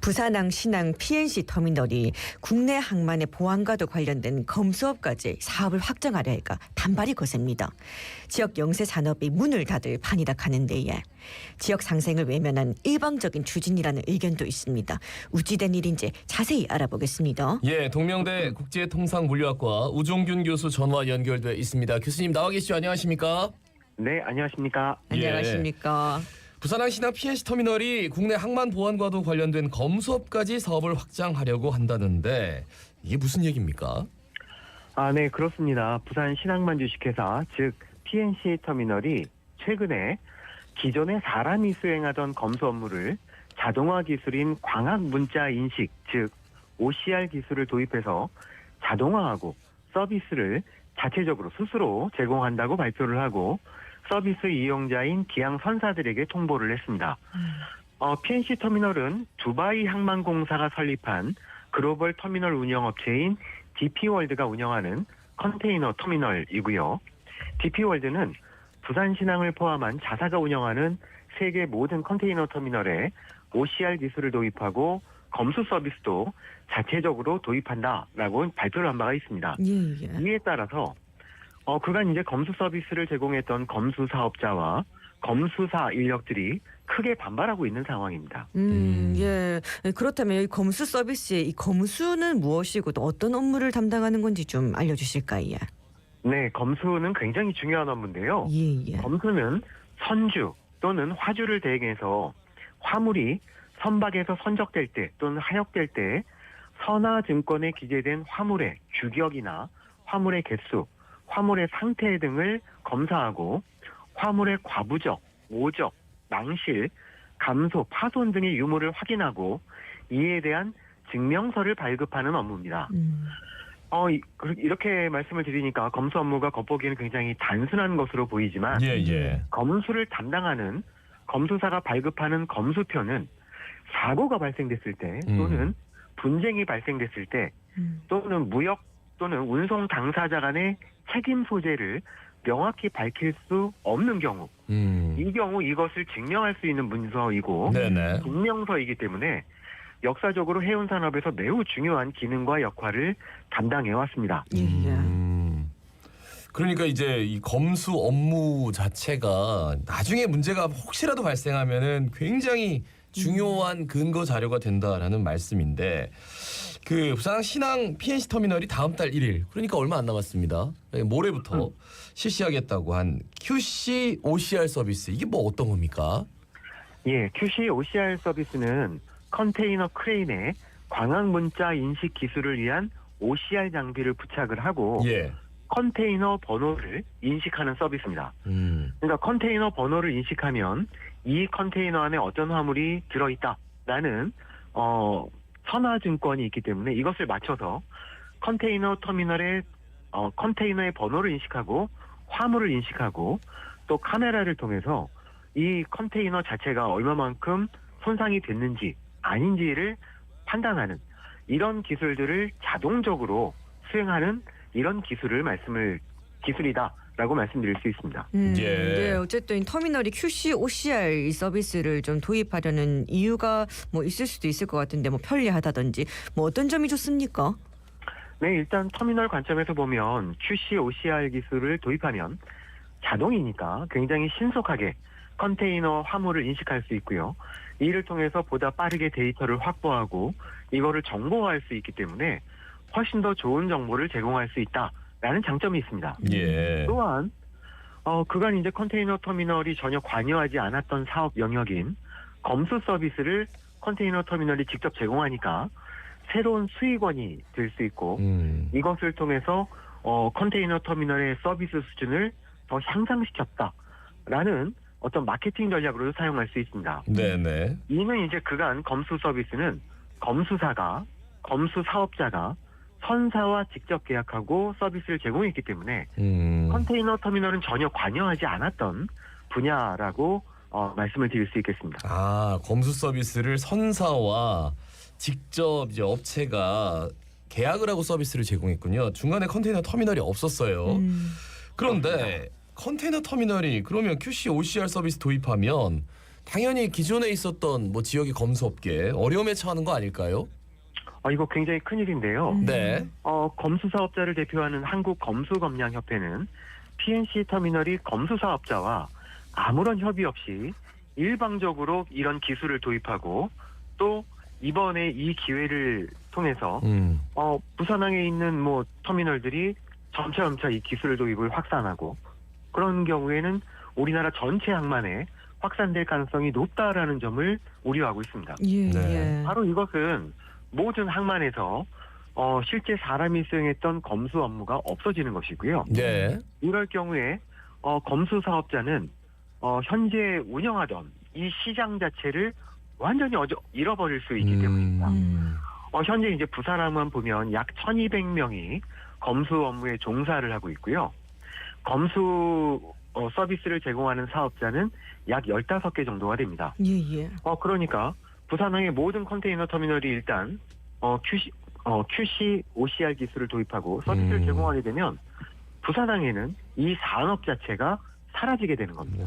부산항 신항 PNC 터미널이 국내 항만의 보안과도 관련된 검수업까지 사업을 확정하려 할까 반발이 거셉니다. 지역 영세 산업이 문을 닫을 판이다 하는데에 지역 상생을 외면한 일방적인 추진이라는 의견도 있습니다. 어찌된 일인지 자세히 알아보겠습니다. 예, 동명대 국제통상물리학과 우종균 교수 전화 연결돼 있습니다. 교수님 나와 계시죠? 안녕하십니까? 네, 안녕하십니까. 안녕하십니까. 부산항 신항 PNC 터미널이 국내 항만 보안과도 관련된 검수업까지 사업을 확장하려고 한다는데 이게 무슨 얘기입니까? 네, 그렇습니다. 부산 신항만 주식회사, 즉 PNC 터미널이 최근에 기존에 사람이 수행하던 검수 업무를 자동화 기술인 광학 문자 인식, 즉 OCR 기술을 도입해서 자동화하고 서비스를 자체적으로 스스로 제공한다고 발표를 하고 서비스 이용자인 기항 선사들에게 통보를 했습니다. PNC 터미널은 두바이 항만공사가 설립한 글로벌 터미널 운영업체인 DP월드가 운영하는 컨테이너 터미널이고요. DP월드는 부산 신항을 포함한 자사가 운영하는 세계 모든 컨테이너 터미널에 OCR 기술을 도입하고 검수 서비스도 자체적으로 도입한다라고 발표를 한 바가 있습니다. 예. 이에 따라서 그간 이제 검수 서비스를 제공했던 검수 사업자와 검수사 인력들이 크게 반발하고 있는 상황입니다. 예. 그렇다면 이 검수 서비스의 이 검수는 무엇이고 또 어떤 업무를 담당하는 건지 좀 알려주실까요? 네, 검수는 굉장히 중요한 업무인데요. 예. 검수는 선주 또는 화주를 대행해서 화물이 선박에서 선적될 때 또는 하역될 때 선화증권에 기재된 화물의 규격이나 화물의 개수, 화물의 상태 등을 검사하고 화물의 과부적, 오적, 낭실, 감소, 파손 등의 유무를 확인하고 이에 대한 증명서를 발급하는 업무입니다. 이렇게 말씀을 드리니까 검수 업무가 겉보기에는 굉장히 단순한 것으로 보이지만 검수를 담당하는 검수사가 발급하는 검수표는 사고가 발생됐을 때 또는 분쟁이 발생됐을 때 또는 무역 또는 운송 당사자 간의 책임 소재를 명확히 밝힐 수 없는 경우 이 경우 이것을 증명할 수 있는 문서이고 증명서이기 때문에 역사적으로 해운 산업에서 매우 중요한 기능과 역할을 담당해 왔습니다. 그러니까 이제 이 검수 업무 자체가 나중에 문제가 혹시라도 발생하면은 굉장히 중요한 근거 자료가 된다라는 말씀인데 그 부산 신항 PNC 터미널이 다음 달 1일 그러니까 얼마 안 남았습니다. 모레부터 실시하겠다고 한 QC OCR 서비스 이게 뭐 어떤 겁니까? 예, QC OCR 서비스는 컨테이너 크레인에 광학 문자 인식 기술을 위한 OCR 장비를 부착을 하고 컨테이너 번호를 인식하는 서비스입니다. 그러니까 컨테이너 번호를 인식하면 이 컨테이너 안에 어떤 화물이 들어있다라는 선화증권이 있기 때문에 이것을 맞춰서 컨테이너 터미널의 컨테이너의 번호를 인식하고 화물을 인식하고 또 카메라를 통해서 이 컨테이너 자체가 얼마만큼 손상이 됐는지 아닌지를 판단하는 이런 기술들을 자동적으로 수행하는 이런 기술이다라고 말씀드릴 수 있습니다. 네, 어쨌든 터미널이 QC, OCR 이 서비스를 좀 도입하려는 이유가 뭐 있을 수도 있을 것 같은데 뭐 편리하다든지 뭐 어떤 점이 좋습니까? 네, 일단 터미널 관점에서 보면 QC, OCR 기술을 도입하면 자동이니까 굉장히 신속하게 컨테이너 화물을 인식할 수 있고요. 이를 통해서 보다 빠르게 데이터를 확보하고 이거를 정보화할 수 있기 때문에 훨씬 더 좋은 정보를 제공할 수 있다라는 장점이 있습니다. 또한 그간 이제 컨테이너 터미널이 전혀 관여하지 않았던 사업 영역인 검수 서비스를 컨테이너 터미널이 직접 제공하니까 새로운 수익원이 될 수 있고 이것을 통해서 컨테이너 터미널의 서비스 수준을 더 향상시켰다라는 어떤 마케팅 전략으로도 사용할 수 있습니다. 이는 이제 그간 검수 서비스는 검수사가 검수 사업자가 선사와 직접 계약하고 서비스를 제공했기 때문에 컨테이너 터미널은 전혀 관여하지 않았던 분야라고 말씀을 드릴 수 있겠습니다. 검수 서비스를 선사와 직접 이제 업체가 계약을 하고 서비스를 제공했군요. 중간에 컨테이너 터미널이 없었어요. 그런데 컨테이너 터미널이 그러면 QC, OCR 서비스 도입하면 당연히 기존에 있었던 뭐 지역의 검수업계 어려움에 처하는 거 아닐까요? 이거 굉장히 큰일인데요. 네. 검수 사업자를 대표하는 한국검수검량협회는 PNC 터미널이 검수 사업자와 아무런 협의 없이 일방적으로 이런 기술을 도입하고 또 이번에 이 기회를 통해서 부산항에 있는 뭐 터미널들이 점차 이 기술 도입을 확산하고 그런 경우에는 우리나라 전체 항만에 확산될 가능성이 높다라는 점을 우려하고 있습니다. 예, 네. 예. 바로 이것은 모든 항만에서 실제 사람이 수행했던 검수 업무가 없어지는 것이고요. 네. 이럴 경우에 검수 사업자는 현재 운영하던 이 시장 자체를 완전히 잃어버릴 수 있기 때문입니다. 현재 이제 부산항만 보면 약 1,200명이 검수 업무에 종사를 하고 있고요. 검수 서비스를 제공하는 사업자는 약 15개 정도가 됩니다. 예, 예. 그러니까 부산항의 모든 컨테이너 터미널이 일단 QC, OCR 기술을 도입하고 서비스를 제공하게 되면 부산항에는 이 산업 자체가 사라지게 되는 겁니다.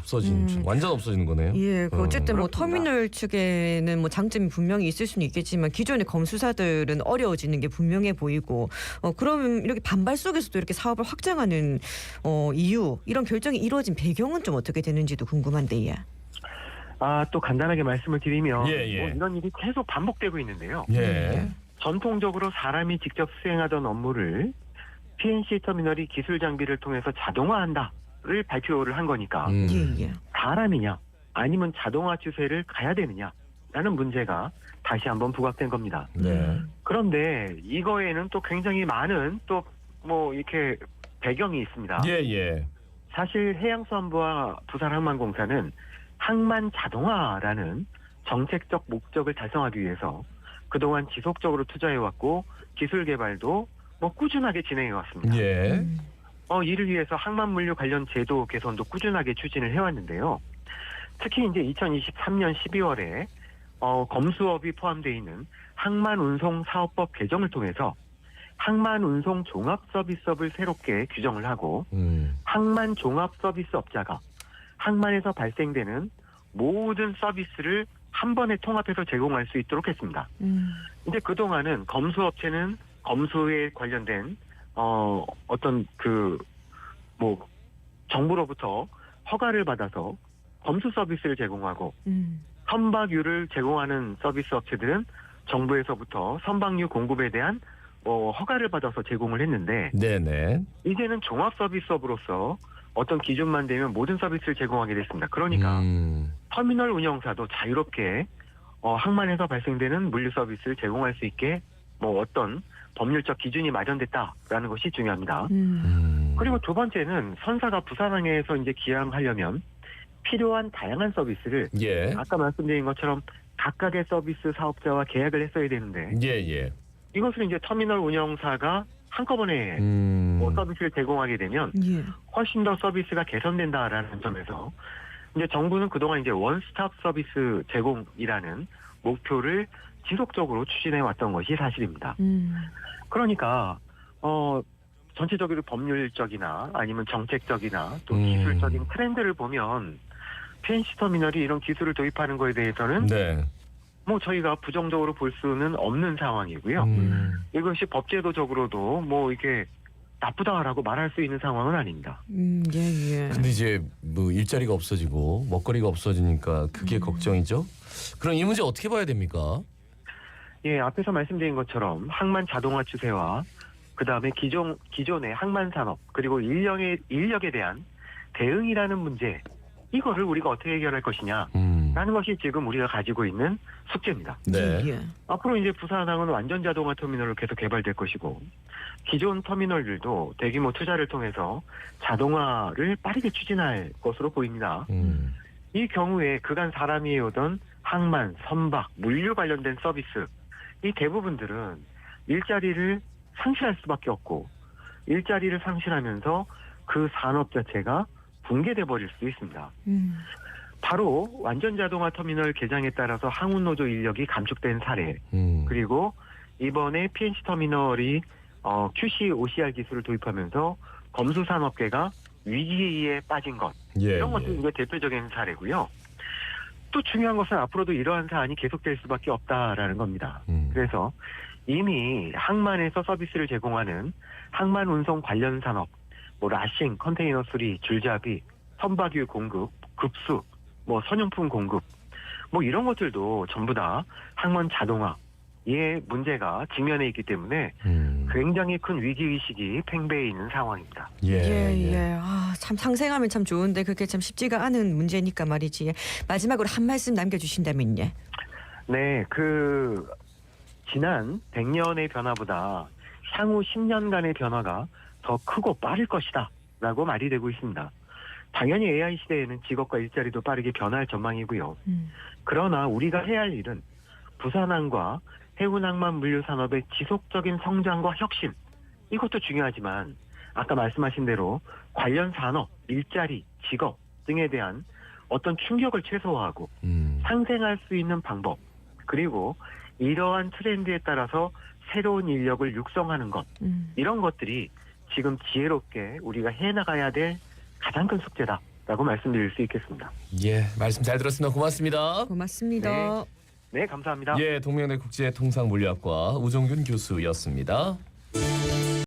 완전 없어지는 거네요. 예, 어쨌든 뭐 그렇습니다. 터미널 측에는 뭐 장점이 분명히 있을 수는 있겠지만 기존의 검수사들은 어려워지는 게 분명해 보이고 그러면 이렇게 반발 속에서도 이렇게 사업을 확장하는 이유 이런 결정이 이루어진 배경은 좀 어떻게 되는지도 궁금한데 예. 또 간단하게 말씀을 드리면 예. 뭐 이런 일이 계속 반복되고 있는데요. 예. 전통적으로 사람이 직접 수행하던 업무를 PNC 터미널이 기술 장비를 통해서 자동화한다를 발표를 한 거니까 예, 예. 사람이냐 아니면 자동화 추세를 가야 되느냐라는 문제가 다시 한번 부각된 겁니다. 네. 그런데 이거에는 또 굉장히 많은 또 뭐 이렇게 배경이 있습니다. 예. 사실 해양수산부와 부산항만공사는 항만 자동화라는 정책적 목적을 달성하기 위해서 그동안 지속적으로 투자해왔고 기술 개발도 뭐 꾸준하게 진행해왔습니다. 예. 이를 위해서 항만 물류 관련 제도 개선도 꾸준하게 추진을 해왔는데요. 특히 이제 2023년 12월에 검수업이 포함되어 있는 항만운송사업법 개정을 통해서 항만운송종합서비스업을 새롭게 규정을 하고 항만종합서비스업자가 항만에서 발생되는 모든 서비스를 한 번에 통합해서 제공할 수 있도록 했습니다. 이제 그동안은 검수업체는 검수에 관련된 어떤 정부로부터 허가를 받아서 검수 서비스를 제공하고 선박유를 제공하는 서비스 업체들은 정부에서부터 선박유 공급에 대한 허가를 받아서 제공을 했는데 네네. 이제는 종합 서비스업으로서 어떤 기준만 되면 모든 서비스를 제공하게 됐습니다. 그러니까 터미널 운영사도 자유롭게 항만에서 발생되는 물류 서비스를 제공할 수 있게 어떤 법률적 기준이 마련됐다라는 것이 중요합니다. 그리고 두 번째는 선사가 부산항에서 이제 기항하려면 필요한 다양한 서비스를 예. 아까 말씀드린 것처럼 각각의 서비스 사업자와 계약을 했어야 되는데 예. 이것을 이제 터미널 운영사가 한꺼번에 서비스를 제공하게 되면 예. 훨씬 더 서비스가 개선된다라는 점에서 이제 정부는 그동안 이제 원스톱 서비스 제공이라는 목표를 지속적으로 추진해 왔던 것이 사실입니다. 그러니까 전체적으로 법률적이나 아니면 정책적이나 또 기술적인 트렌드를 보면 PNC 터미널이 이런 기술을 도입하는 거에 대해서는 네. 저희가 부정적으로 볼 수는 없는 상황이고요. 이것이 법제도적으로도 이게 나쁘다라고 말할 수 있는 상황은 아닙니다. 예. 근데 이제 뭐 일자리가 없어지고 먹거리가 없어지니까 그게 걱정이죠. 그럼 이 문제 어떻게 봐야 됩니까? 예, 앞에서 말씀드린 것처럼 항만 자동화 추세와 그다음에 기존의 항만 산업 그리고 인력에 대한 대응이라는 문제 이거를 우리가 어떻게 해결할 것이냐라는 것이 지금 우리가 가지고 있는 숙제입니다. 네. 예. 앞으로 이제 부산항은 완전 자동화 터미널로 계속 개발될 것이고 기존 터미널들도 대규모 투자를 통해서 자동화를 빠르게 추진할 것으로 보입니다. 이 경우에 그간 사람이 해오던 항만, 선박, 물류 관련된 서비스 이 대부분들은 일자리를 상실할 수밖에 없고 일자리를 상실하면서 그 산업 자체가 붕괴돼 버릴 수 있습니다. 바로 완전 자동화 터미널 개장에 따라서 항운노조 인력이 감축된 사례 그리고 이번에 PNC 터미널이 QC, OCR 기술을 도입하면서 검수산업계가 위기에 빠진 것 이런 것도 이제 대표적인 사례고요. 또 중요한 것은 앞으로도 이러한 사안이 계속될 수밖에 없다라는 겁니다. 그래서 이미 항만에서 서비스를 제공하는 항만 운송 관련 산업, 뭐 라싱, 컨테이너 수리, 줄잡이, 선박유 공급, 급수, 뭐 선용품 공급, 뭐 이런 것들도 전부 다 항만 자동화의 문제가 직면해 있기 때문에 굉장히 큰 위기의식이 팽배해 있는 상황입니다. 예. 아, 참 상생하면 참 좋은데 그게 참 쉽지가 않은 문제니까 말이지. 마지막으로 한 말씀 남겨주신다면요. 네, 지난 100년의 변화보다 향후 10년간의 변화가 더 크고 빠를 것이다 라고 말이 되고 있습니다. 당연히 AI 시대에는 직업과 일자리도 빠르게 변할 전망이고요. 그러나 우리가 해야 할 일은 부산항과 해운항만 물류산업의 지속적인 성장과 혁신, 이것도 중요하지만 아까 말씀하신 대로 관련 산업, 일자리, 직업 등에 대한 어떤 충격을 최소화하고 상생할 수 있는 방법, 그리고 이러한 트렌드에 따라서 새로운 인력을 육성하는 것, 이런 것들이 지금 지혜롭게 우리가 해나가야 될 가장 큰 숙제다라고 말씀드릴 수 있겠습니다. 예, 말씀 잘 들었습니다. 고맙습니다. 고맙습니다. 네, 감사합니다. 예, 동명대 국제통상물리학과 우종균 교수였습니다.